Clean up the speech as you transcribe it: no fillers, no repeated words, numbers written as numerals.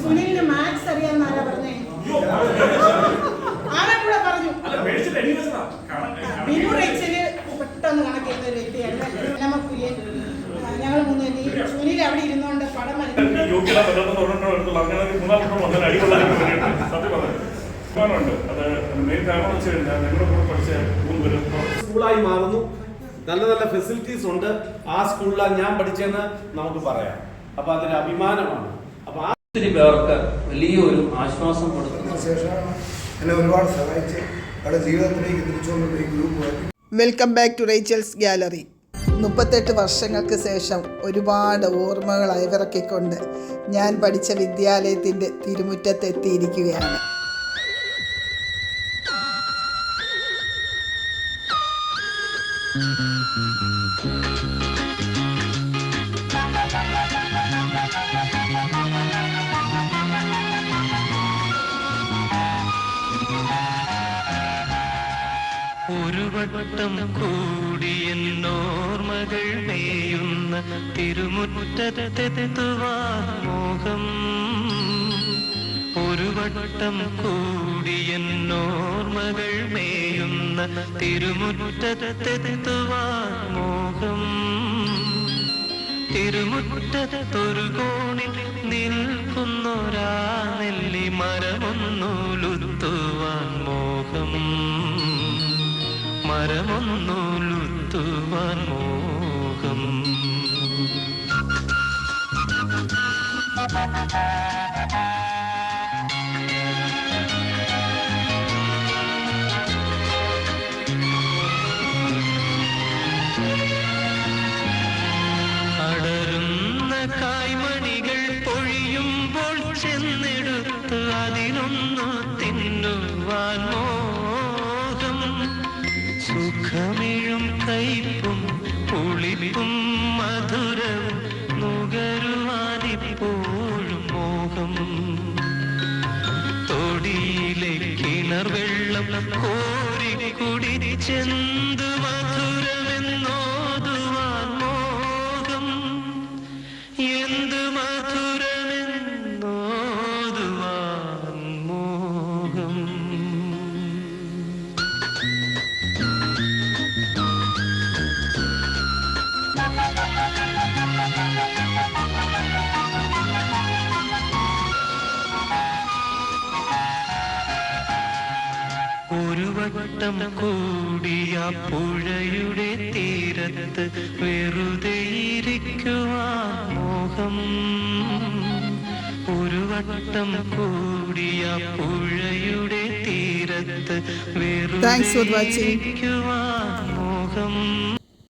സുനിലിന് maths അറിയാന്നാരാ പറഞ്ഞേ? ആരാ പറഞ്ഞു? ബിനു റേച്ചല് പെട്ടെന്ന് കണക്കെഴുന്ന ഒരു വ്യക്തിയാണ്. ഞങ്ങൾ മൂന്നുപേരും സുനിൽ അവിടെ ഇരുന്നോണ്ട് പടം സ്കൂളായി മാറുന്നു. നല്ല നല്ല ഫെസിലിറ്റീസ് ഉണ്ട്. ആ സ്കൂളിലാണ് ഞാൻ പഠിച്ചെന്ന് നമുക്ക് പറയാം. അപ്പൊ അതൊരു അഭിമാനമാണ്. അപ്പൊ ആ ഒത്തിരി പേർക്ക് വലിയൊരു ആശ്വാസം കൊടുക്കുന്ന ശേഷം എന്നെ ഒരുപാട് സഹായിച്ച് അവിടെ ജീവിതത്തിലേക്ക് തിരിച്ചുകൊണ്ടുള്ള ഈ group. Welcome back to Rachel's gallery. 38 വർഷങ്ങൾക്ക് ശേഷം ഒരുപാട് ഓർമ്മകൾ അയവിറക്കിക്കൊണ്ട് ഞാൻ പഠിച്ച വിദ്യാലയത്തിൻ്റെ തിരുമുറ്റത്തെത്തിയിരിക്കുകയാണ്. ഒരു വട്ടം കൂടി എന്നോർമകൾ മേയുന്ന തിരുമുറ്റത്തെത്തുവാൻ മോഹം. ഒരു വട്ടം കൂടി എന്നോർമകൾ മേയുന്ന തിരുമുറ്റത്തെത്തുവാൻ മോഹം. തിരുമുറ്റത്തൊരു കോണിൽ നിൽക്കുന്നൊരാ നെല്ലി മരമൊന്നുലുത്തുവാൻ മോഹം. മരമൊന്നുലുത്തുവാൻ മോഹം. അടരുന്ന കായ്മണികൾ പൊഴിയുമ്പോൾ ചെന്നെടുത്ത് അതിനൊന്നു തിന്നുവാൻ മോഹം. സുഖമിഴും കയ്പും പുളിപ്പും മധുരവും നുകരുവാനിപ്പോഴും മോഹം. തൊടിയിലെ കിണർ വെള്ളം കോരി കുടിച്ചെന്ത് മധുരമെന്നോതുവാൻ മോഹം. എന്ത് മധുരമെന്നോതുവാൻ മോഹം. ഒരു വട്ടം കൂടിയ പുഴയുടെ തീരത്ത് വെറുതെ ഇരിക്കുവാൻ മോഹം. ഒരു വട്ടം കൂടിയ പുഴയുടെ തീരത്ത് വെറുതെ ഇരിക്കുവാൻ മോഹം.